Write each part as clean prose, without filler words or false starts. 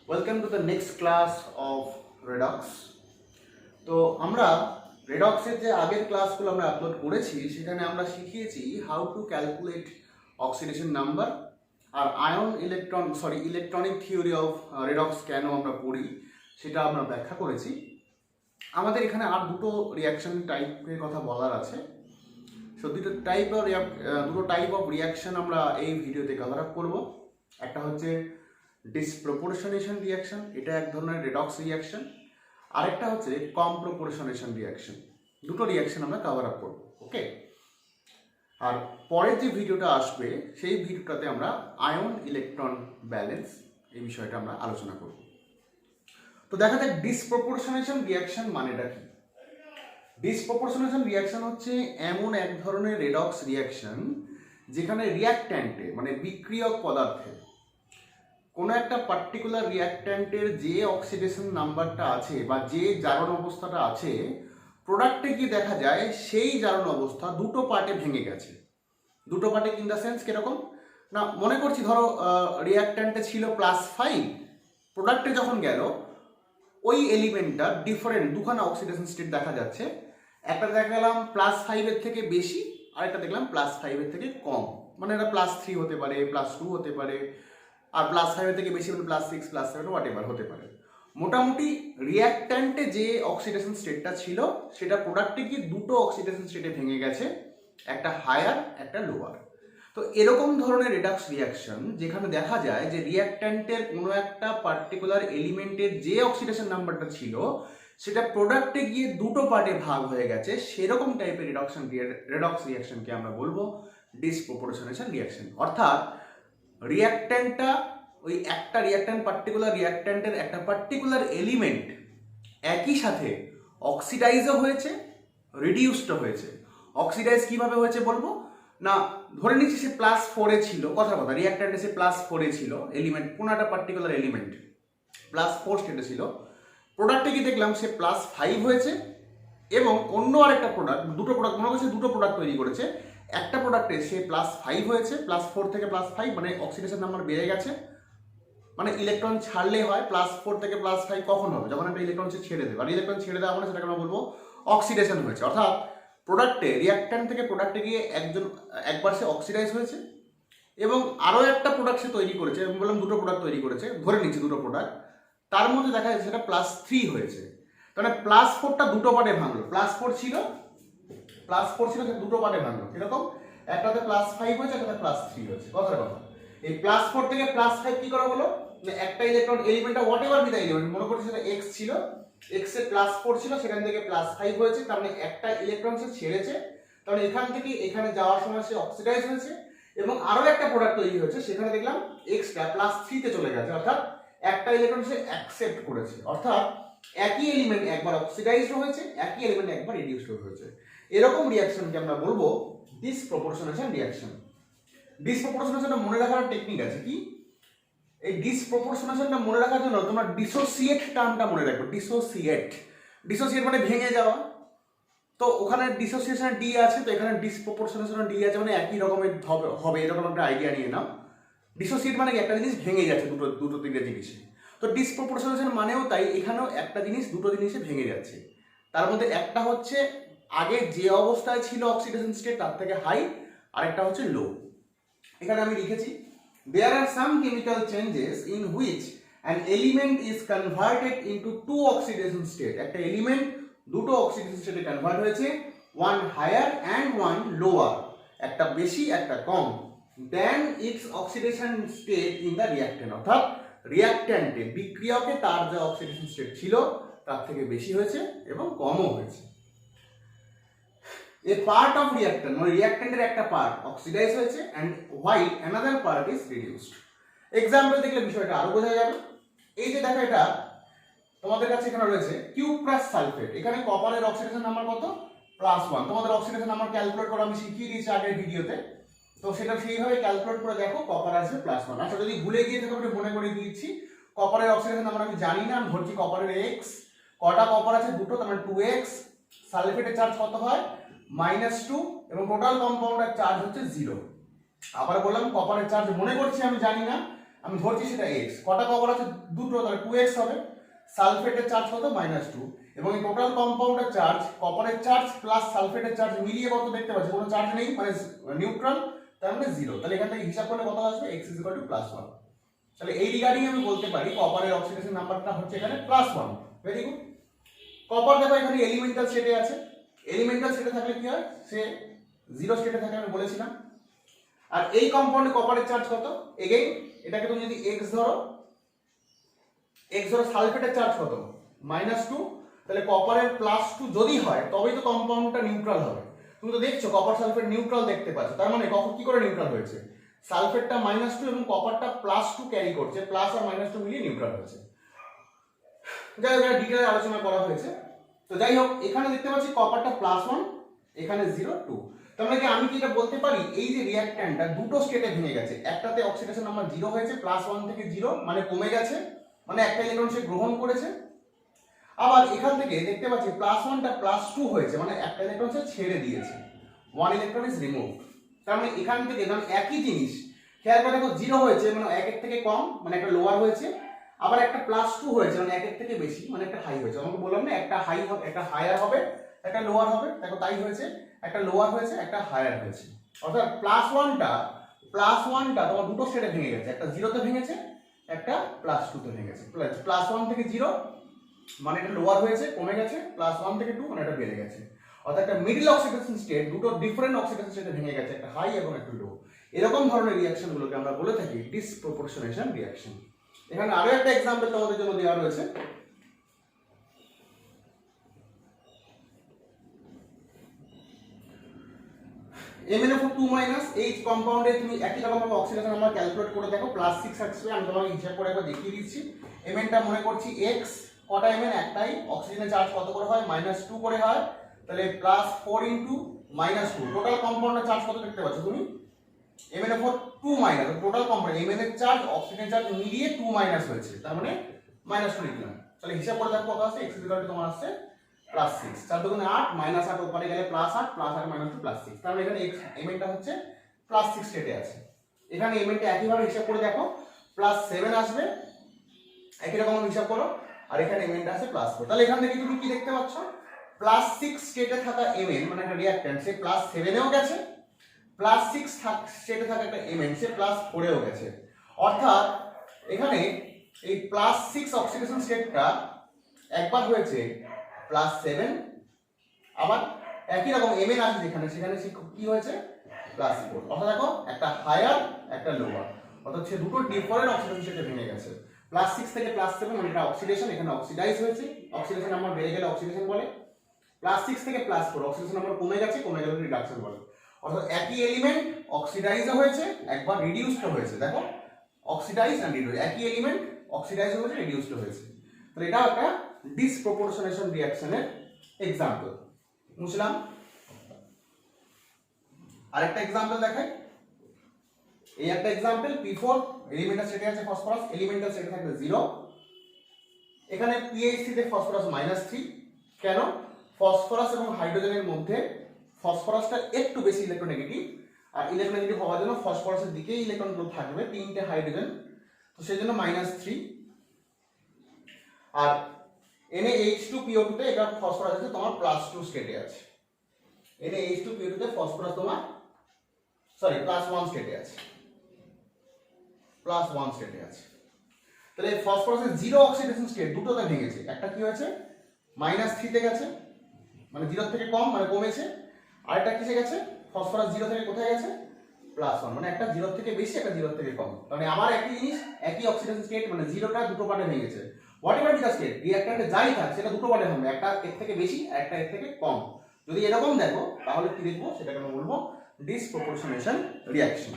Welcome to the next class of redox. তো আমরা রেডক্সের যে আগের ক্লাসগুলো আমরা আপলোড করেছি সেখানে আমরা শিখিয়েছি how to calculate oxidation number আর ইলেকট্রনিক থিওরি অফ রেডক্স কেন আমরা পড়ি সেটা আমরা ব্যাখ্যা করেছি। আমাদের এখানে আর দুটো রিয়াকশন টাইপের কথা বলার আছে। সো দুটো টাইপ অফ রিয়াকশন আমরা এই ভিডিওতে কভার আপ করবো। একটা হচ্ছে ডিসপ্রপোর্শনেশন রিয়াকশন, এটা এক ধরনের রেডক্স রিয়াকশন। আরেকটা হচ্ছে কম্প্রপোর্শনেশন রিয়াকশন। দুটো রিয়াকশন আমরা কভার আপ করবো, ওকে। আর পরের যে ভিডিওটা আসবে সেই ভিডিওটাতে আমরা আয়ন ইলেকট্রন ব্যালেন্স এই বিষয়টা আমরা আলোচনা করব। তো দেখা যাক ডিসপ্রপোর্শনেশন রিয়াকশন মানেটা কি। ডিসপ্রপোর্শনেশন রিয়াকশন হচ্ছে এমন এক ধরনের রেডক্স রিয়াকশন যেখানে রিয়াক্ট্যান্টে মানে বিক্রিয়ক পদার্থে কোনো একটা পার্টিকুলার রিয়াক্ট্যান্টের যে অক্সিডেশন নাম্বারটা আছে বা যে জারণ অবস্থাটা আছে, প্রোডাক্টে গিয়ে দেখা যায় সেই জারণ অবস্থা দুটো পার্টে ভেঙে গেছে। দুটো পার্টে ইন দ্য সেন্স কিরকম না, মনে করছি ধরো রিয়াক্ট্যান্টে ছিল +5, প্রোডাক্টে যখন গেল ওই এলিমেন্টটার ডিফারেন্ট দুখানা অক্সিডেশন স্টেট দেখা যাচ্ছে। একটা দেখা গেলাম +5 থেকে বেশি, আরেকটা দেখলাম +5 থেকে কম। মানে এটা +3 হতে পারে, +2 হতে পারে, আর +5 থেকে বেশি মানে +6, +7 হোয়াটএভার হতে পারে। মোটামুটি রিয়াক্ট্যান্টে যে অক্সিডেশন স্টেটটা ছিল সেটা প্রোডাক্টে গিয়ে দুটো অক্সিডেশন স্টেটে ভেঙে গেছে, একটা হায়ার একটা লোয়ার। তো এরকম ধরনের রেডক্স রিয়াকশন যেখানে দেখা যায় যে রিয়াক্ট্যান্টের কোনো একটা পার্টিকুলার এলিমেন্টের যে অক্সিডেশন নাম্বারটা ছিল সেটা প্রোডাক্টে গিয়ে দুটো পার্টে ভাগ হয়ে গেছে, সেরকম টাইপের রেডক্স রিয়াকশনকে আমরা বলবো ডিসপ্রপোর্শনেশন রিয়াকশন। অর্থাৎ রিয়াক্ট্যান্টটা ওই একটা পার্টিকুলার রিয়াক্ট্যান্টের একটা পার্টিকুলার এলিমেন্ট একই সাথে অক্সিডাইজও হয়েছে, রিডিউসডও হয়েছে। অক্সিডাইজ কিভাবে হয়েছে বলবো না, ধরে নিচ্ছি সে +4 ছিল, কথা রিয়াক্ট্যান্টে সে +4 ছিল এলিমেন্ট, কোনো একটা পার্টিকুলার এলিমেন্ট +4 স্টেটে ছিল। প্রোডাক্টে কি দেখলাম সে +5 হয়েছে, এবং অন্য আরেকটা দুটো প্রোডাক্ট মনে করছে দুটো প্রোডাক্ট তৈরি করেছে। একটা প্রোডাক্টে সে +5 হয়েছে, +4 থেকে +5 মানে অক্সিডেশন নাম্বার বেড়ে গেছে। মানে ইলেকট্রন ছাড়লে হয় +4 থেকে +5 কখন হবে, যখন একটা ইলেকট্রন সে ছেড়ে দেবে। আর ইলেকট্রন ছেড়ে দেওয়া মানে সেটাকে আমরা বলবো অক্সিডেশন হয়েছে। অর্থাৎ প্রোডাক্টে রিয়াক্ট্যান্ট থেকে প্রোডাক্টে গিয়ে একবার সে অক্সিডাইজ হয়েছে, এবং আরও একটা প্রোডাক্ট সে তৈরি করেছে। আমি বললাম দুটো প্রোডাক্ট তৈরি করেছে, ধরে নিচ্ছি দুটো প্রোডাক্ট, তার মধ্যে দেখা যাচ্ছে সেটা +3 হয়েছে। তাহলে +4টা দুটো পার্টে ভাঙলো। +4 ছিল সে দুটো পার্টে ভাঙলো। এরকম একটাতে +5 হয়েছে, একটাতে +3 হয়েছে। কথার কথা এই +4 থেকে +5 কি করা হলো, একটা ইলেকট্রন এলিমেন্টটা হোয়াটএভার বি দ্য এলিমেন্ট, মনে করছি সেটা x ছিল, x এর +4 ছিল, সেখান থেকে +5 হয়েছে, তার মানে একটা ইলেকট্রন সে ছেড়েছে। তাহলে এখান থেকে এখানে যাওয়ার সময় সে অক্সিডাইজ হয়েছে, এবং আরো একটা প্রোডাক্ট তৈরি হয়েছে, সেখানে দেখলাম এক্সটা +3 তে চলে গেছে। অর্থাৎ একটা ইলেকট্রন সে অ্যাকসেপ্ট করেছে। অর্থাৎ একই এলিমেন্ট একবার অক্সিডাইজড হয়েছে, একই এলিমেন্ট একবার রিডিউসড হয়েছে। এরকম রিয়াকশনকে আমরা বলবো ডিসপ্রপোর্শনেশন রিয়াকশন। ডিসপ্রপোর্শনেশনটা মনে রাখার টেকনিক আছে কি, এই ডিসপ্রপোর্শনেশনটা মনে রাখার জন্য তোমরা ডিসোসিয়েট টার্মটা মনে রাখবে। ডিসোসিয়েট মানে ভেঙে যাওয়া। তো ওখানে ডিসোসিয়েশন ডি আছে, তো এখানে ডিসপ্রপোর্শনেশন ডি আছে, মানে একই রকমের হবে এরকম একটা আইডিয়া নিয়ে নাও। ডিসোসিয়েট মানে একটা জিনিস ভেঙে যাচ্ছে দুটো তিনটে জিনিসে। তো ডিসপ্রপোর্শনেশন মানেও তাই, এখানেও একটা জিনিস দুটো জিনিসে ভেঙে যাচ্ছে। তার মধ্যে একটা হচ্ছে আগে যে অবস্থায় ছিল অক্সিডেশন স্টেট তার থেকে হাই, আরেকটা হচ্ছে লো। এখানে আমি লিখেছি there are some chemical changes in which an element is converted into two oxidation state. একটা এলিমেন্ট দুটো অক্সিডেশন স্টেটে কনভার্ট হয়েছে, one higher and one lower, একটা বেশি একটা কম, than its oxidation state in the reactant. অর্থাৎ রিয়াক্ট্যান্টে বিক্রিয়কে তার যে অক্সিডেশন স্টেট ছিল তার থেকে বেশি হয়েছে এবং কমও হয়েছে। A part of reactant মানে রিয়াক্ট্যান্টের একটা পার্ট অক্সিডাইজ হয়েছে, and while another part is reduced. Example দেখলে বিষয়টা আরো বোঝা যাবে। এই যে দেখো, এটা তোমাদের কাছে এখানে রয়েছে কিউপ্রাস সালফেট। এখানে কপারের অক্সিডেশন নাম্বার কত, +1। তোমাদের অক্সিডেশন নাম্বার ক্যালকুলেট করা আমি শিখিয়ে দিয়েছি আগের ভিডিওতে, তো সেটা সেইভাবে ক্যালকুলেট করে দেখো, কপার আসবে +1। আচ্ছা, যদি ভুলে গিয়ে থাকো আমি মনে করে দিচ্ছি, কপারের অক্সিডেশন নাম্বার আমি জানি না, আমি ধরছি কপারের x, কটা কপার আছে দুটো, তার মানে 2x। সালফেটের চার্জ কত হয় -2, এবং টোটাল কম্পাউন্ডের চার্জ হচ্ছে 0। আবার বললাম কপারের চার্জ মনে করছি আমি জানি না, আমি ধরছি সেটা x, কটা কপার আছে দুটো, তাহলে 2x হবে। সালফেটের চার্জ কত -2, এবং এই টোটাল কম্পাউন্ডের চার্জ কপারের চার্জ প্লাস সালফেটের চার্জ মিলিয়ে কত দেখতে পাচ্ছি, কোনো চার্জ নেই মানে নিউট্রাল, তার মানে 0। তাহলে এখান থেকে হিসাব করলে কত আসবে, x +1। তাহলে এই রিগার্ডিং আমি বলতে পারি কপারের অক্সিডেশন নাম্বারটা হচ্ছে এখানে +1। Very good. কপার দেখো এখানে এলিমেন্টাল স্টেটে আছে, এলিমেন্টাল স্টেটে থাকলে কি হয়, সে 0 স্টেটে থাকে, আমি বলেছিলাম। আর এই কম্পাউন্ডে কপারের চার্জ কত, এগেইন এটাকে তুমি যদি x ধরো, সালফেটের চার্জ কত -2, তাহলে কপারের +2 যদি হয় তবেই তো কম্পাউন্ডটা নিউট্রাল হবে। তুমি তো দেখছো কপার সালফেট নিউট্রাল দেখতে পাচ্ছ, তার মানে কখন কি করে নিউট্রাল হয়েছে, সালফেটটা -2 এবং কপারটা +2 ক্যারি করছে, প্লাস আর -2 মিলিয়ে নিউট্রাল হয়েছে। যাই হোক ডিটেইলে আলোচনা করা হয়েছে। তো যাই হোক এখানে দেখতে পাচ্ছি কপারটা +1, এখানে 0 2। তার মানে কি আমি কি এটা বলতে পারি, এই যে রিঅ্যাকট্যান্টটা দুটো স্টেটে ভেঙে গেছে, একটাতে অক্সিডেশন নাম্বার 0 হয়েছে +1 থেকে 0 মানে কমে গেছে, মানে একটা ইলেকট্রন সে গ্রহণ করেছে। আবার এখান থেকে দেখতে পাচ্ছি +1টা +2 হয়েছে, মানে একটা ইলেকট্রন সে ছেড়ে দিয়েছে, 1 ইলেকট্রন ইজ রিমুভড। তার মানে এখান থেকে মানে একই জিনিস, খেয়াল করে দেখো 0 হয়েছে মানে 1 এর থেকে কম, মানে একটা লোয়ার হয়েছে, আবার একটা +2 হয়েছে মানে 1 এর থেকে বেশি, মানে একটা হাই হয়েছে। আমাকে বললাম না একটা হাই হবে, একটা হায়ার হবে, একটা লোয়ার হবে, দেখো তাই হয়েছে, একটা লোয়ার হয়েছে, একটা হায়ার হয়েছে। অর্থাৎ +1টা তোমার দুটো স্টেটে ভেঙে গেছে, একটা 0 তে ভেঙেছে, একটা +2 তে ভেঙে গেছে। +1 থেকে 0 মানে এটা লোয়ার হয়েছে, কমে গেছে, +1 থেকে 2 মানে এটা বেড়ে গেছে। অর্থাৎ একটা মিডল অক্সিডেশন স্টেট দুটো ডিফারেন্ট অক্সিডেশন স্টেটে ভেঙে গেছে, একটা হাই এবং একটা লো। এরকম ধরনের রিঅ্যাকশনগুলোকে আমরা বলে থাকি ডিসপ্রপোর্শনেশন রিঅ্যাকশন। এখানে আরো একটা एग्जांपल তোমাদের জন্য দেওয়া রয়েছে। MnO2- এই কম্পাউন্ডে তুমি একই রকম ভাবে অক্সিডেশন নাম্বার ক্যালকুলেট করে দেখো, +6 আসবে। আমি তোমাকে হিসাব করে একবার দেখিয়ে দিচ্ছি। Mnটা মনে করছি x, কটা Mn একটাই, অক্সিজেনের চার্জ কত করে হয়, -2 করে হয়, তাহলে +4 * -2, টোটাল কম্পাউন্ডের চার্জ কত দেখতে পাচ্ছ তুমি, MnO2-, টোটাল কম্পাউন্ড Mn এর চার্জ অক্সিজেনের চার্জ মিলিয়ে 2- হয়েছে, তার মানে -2 লিখলাম। তাহলে হিসাব করে দেখো কত আসছে, x তোমার আসছে +6, 4 × 8 -8 উপরে গেলে +8 +8 -2 +6, তার মানে এখানে Mnটা হচ্ছে +6 স্টেটে আছে। এখানে Mnটা একই ভাবে হিসাব করে দেখো, +7 আসবে, একই রকম হিসাব করো, আর এখানে Mnটা আছে +4। তাহলে এখান থেকে তুমি কি দেখতে পাচ্ছ, +6 স্টেটে থাকা Mn মানে একটা রিঅ্যাকট্যান্ট, সে +7 এও গেছে, +6 স্টেটে থাকা একটা Mn সে +4 এও গেছে। অর্থাৎ এখানে এই +6 অক্সিডেশন স্টেটটা একবার হয়েছে +7, আবার একই রকম Mn আছে যেখানে, সেখানে সে কি হয়েছে +4। অর্থাৎ দেখো একটা হায়ার একটা লোয়ার, অর্থাৎ সে দুটো ডিফারেন্ট অক্সিডেশন স্টেটে ভেঙে গেছে। +6 থেকে +7 মানে এটা অক্সিডেশন, এখানে অক্সিডাইজ হয়েছে, অক্সিডেশন নাম্বার বেড়ে গেলে অক্সিডেশন বলে। +6 থেকে +4 অক্সিডেশন নাম্বার কমে গেছে, কমে গেলে রিডাকশন বলে। অর্থাৎ একই এলিমেন্ট অক্সিডাইজও হয়েছে, একবার রিডিউসড হয়েছে। দেখো অক্সিডাইজ এন্ড রিডিউস, একই এলিমেন্ট অক্সিডাইজ হয়েছে, রিডিউসড হয়েছে। তাহলে এটা একটা ডিসপ্রপোর্শনেশন রিঅ্যাকশনের एग्जांपल বুঝলাম। আরেকটা एग्जांपल দেখাই। এই একটা एग्जांपल P4 এলিমেন্টাল স্টেটে আছে ফসফরাস, এলিমেন্টাল স্টেটে থাকবে 0, এখানে pH তে ফসফরাস -3। কেন, ফসফরাস এবং হাইড্রোজেনের মধ্যে ফসফরাসটা একটু বেশি ইলেকট্রোনেগেটিভ, আর ইলেকট্রোনেগেটিভ হওয়ার জন্য ফসফরাসের দিকেই ইলেকট্রনগুলো থাকবে, তিনটে হাইড্রোজেন, তো সেজন্য -3। আর NaH2PO2 তে এটা ফসফরাস আছে তোমার +2 স্টেটে আছে, NaH2PO2 তে ফসফরাস তোমার +1 স্টেটে আছে, +1 স্টেটে আছে। তাহলে ফসফরাসের 0 অক্সিডেশন স্টেট দুটোতে ভেঙেছে, একটা কি হয়েছে -3 তে গেছে, মানে 0 থেকে কম মানে কমেছে, আরেকটা কিসে গেছে, ফসফরাস 0 থেকে কোথায় গেছে +1, মানে একটা 0 থেকে বেশি, একটা 0 থেকে কম। মানে আমার একই জিনিস, একই অক্সিডেশন স্টেট, মানে 0টা দুটো পার্টে ভেঙেছে। হোয়াটএভার ইজ দ্য স্টেট, রিঅ্যাকট্যান্টে যাই থাক সেটা দুটো পার্টে হবে, একটা এর থেকে বেশি আর একটা এর থেকে কম। যদি এরকম দেখো তাহলে কি দেখবো, সেটাকে আমরা বলবো ডিসপ্রপোর্শনেশন রিঅ্যাকশন।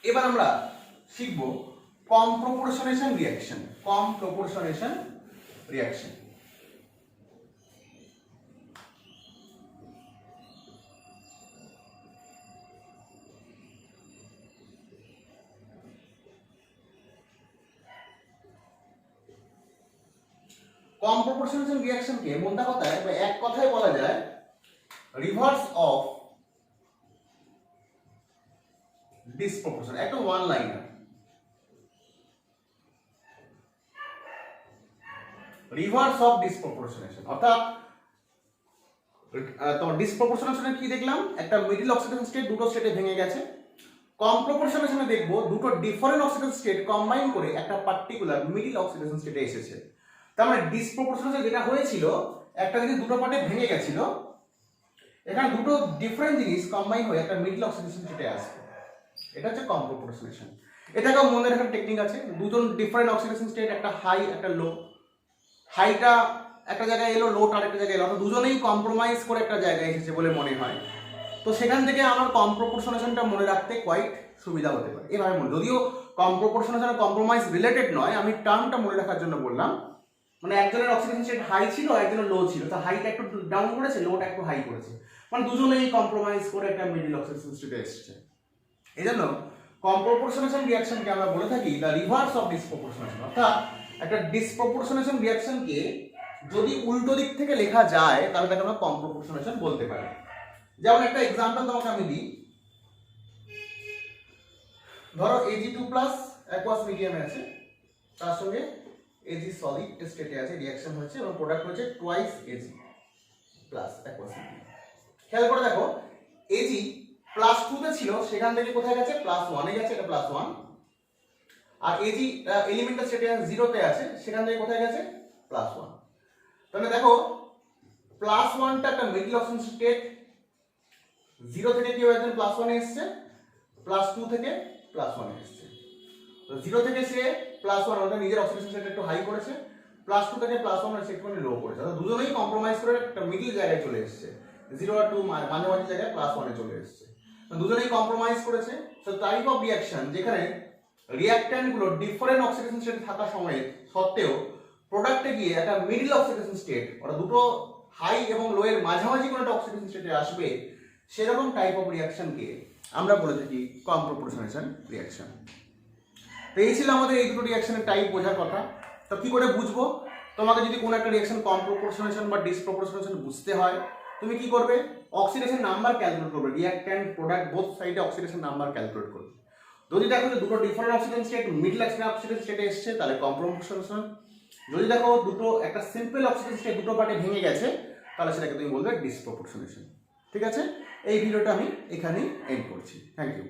এবার আমরা শিখব কমপ্রপোর্শনেশন রিঅ্যাকশন। কমপ্রপোর্শনেশন রিঅ্যাকশন কমপ্রপোর্শনেশন রিঅ্যাকশনকে মোদ্দা কথায় বা এক কথায় বলা যায় রিভার্স অফ ডিসপ্রপোর্শন, একটা ওয়ান লাইনার। রিভার্স অফ ডিসপ্রপোর্শনেশন, অর্থাৎ তোমার ডিসপ্রপোর্শনেশনে কি দেখলাম, একটা মিডল অক্সিডেশন স্টেট দুটো স্টেটে ভেঙে গেছে। কম্প্রপোর্শনেশনে দেখবো দুটো ডিফারেন্ট অক্সিডেশন স্টেট কম্বাইন করে একটা পার্টিকুলার মিডল অক্সিডেশন স্টেটে এসেছে। তার মানে ডিসপ্রপোর্শনেশনে যেটা হয়েছিল, একটা জিনিস দুটো পার্টে ভেঙে গেছিল, এখানে দুটো ডিফারেন্ট জিনিস কম্বাইন হয়ে একটা মিডল অক্সিডেশন স্টেটে আসবে, এটা হচ্ছে কম্প্রপোর্শনেশন। এটাকেও মনে রাখার টেকনিক আছে, দুজন ডিফারেন্ট অক্সিডেশন স্টেট, একটা হাই একটা লো, হাইটা একটা জায়গায় এলো, লোটা আরেকটা জায়গায় এলো, অর্থাৎ দুজনেই কম্প্রোমাইজ করে একটা জায়গায় এসেছে বলে মনে হয়। তো সেখান থেকে আমার কম্প্রপোর্শনেশনটা মনে রাখতে কোয়াইট সুবিধা হতে পারে এভাবে মনে, যদিও কম্প্রপোর্শনেশন কম্প্রোমাইজ রিলেটেড নয়, আমি টার্মটা মনে রাখার জন্য বললাম। মানে একজনের অক্সিডেশন স্টেট হাই ছিল, একজনের লো ছিল, তো হাইটা একটু ডাউন করেছে, লোটা একটু হাই করেছে, মানে দুজনেই কম্প্রোমাইজ করে একটা মিডল অক্সিডেশন স্টেটে এসেছে। এই জন্য কম্প্রপোর্শনেশন রিঅ্যাকশনকে আমরা বলে থাকি দ্য রিভার্স অফ ডিসপ্রপোর্শনেশন, অর্থাৎ একটা ডিসপ্রপোর্শনেশন রিঅ্যাকশনকে যদি উল্টো দিক থেকে লেখা যায় তাহলে তাকে আমরা কম্প্রপোর্শনেশন বলতে পারি। যেমন একটা এক্সাম্পল তোমাকে আমি দিই, ধরো Ag2 প্লাস অ্যাকুয়াস মিডিয়ামে আছে, তার সঙ্গে Ag সলিড স্টেটে আছে, রিঅ্যাকশন হচ্ছে এবং প্রোডাক্ট হচ্ছে twice Ag plus aqueous medium. খেয়াল করে দেখো, Ag প্লাস 2 তে ছিল, সেখান থেকে কোথায় গেছে, প্লাস 1 এ গেছে, এটা প্লাস 1। আর Ag এলিমেন্টাল স্টেটে 0 তে আছে, সেখান থেকে কোথায় গেছে, প্লাস 1। তাহলে দেখো প্লাস 1টা একটা মিডল অক্সিডেশন স্টেট, 0 থেকে কি হয়েছে, প্লাস 1 এ এসেছে, প্লাস 2 থেকে প্লাস 1 এ এসেছে। তো 0 থেকে সে প্লাস 1 ওটা নিজের অক্সিডেশন স্টেট একটু হাই করেছে, প্লাস 2 থেকে প্লাস 1 এর একটু লো করেছে, অর্থাৎ দুজনেই কম্প্রোমাইজ করে একটা মিডল জায়গায় চলে এসেছে, 0 আর 2 মাঝামাঝি জায়গায় প্লাস 1 এ চলে এসেছে, দুজনেই কম্প্রোমাইজ করেছে। সো টাইপ অফ রিঅ্যাকশন যেখানে রিঅ্যাকট্যান্ট গুলো ডিফারেন্ট অক্সিডেশন স্টেটে থাকা সময়ে সত্ত্বেও প্রোডাক্টে গিয়ে একটা মিডল অক্সিডেশন স্টেট, অর্থাৎ দুটো হাই এবং লো এর মাঝামাঝি কোনো একটা অক্সিডেশন স্টেটে আসবে, সেরকম টাইপ অফ রিঅ্যাকশনকে আমরা বলে থাকি কম্প্রপোর্শনেশন রিঅ্যাকশন। তো এই ছিল আমাদের এই দুটো রিঅ্যাকশনের টাইপ বোঝার কথা। তো কি করে বুঝবো, তোমাকে যদি কোনো একটা রিঅ্যাকশন কম্প্রপোর্শনেশন বা ডিসপ্রপোর্শনেশন বুঝতে হয়, তুমি কি করবে, অক্সিডেশন নাম্বার ক্যালকুলেট করবে, রিঅ্যাকট্যান্ট প্রোডাক্ট বোথ সাইডে অক্সিডেশন নাম্বার ক্যালকুলেট করবে। যদি দেখো যে দুটো different oxidation state middle oxidation স্টেটে এসেছে, তাহলে কম্প্রপোর্শনেশন। যদি দেখো দুটো একটা সিম্পল অক্সিডেশন স্টেট দুটো পার্টে ভেঙে গেছে, তাহলে সেটাকে তুমি বলবে ডিসপ্রপোর্শনেশন। ঠিক আছে, এই ভিডিওটা আমি এখানেই এন্ড করছি। Thank you.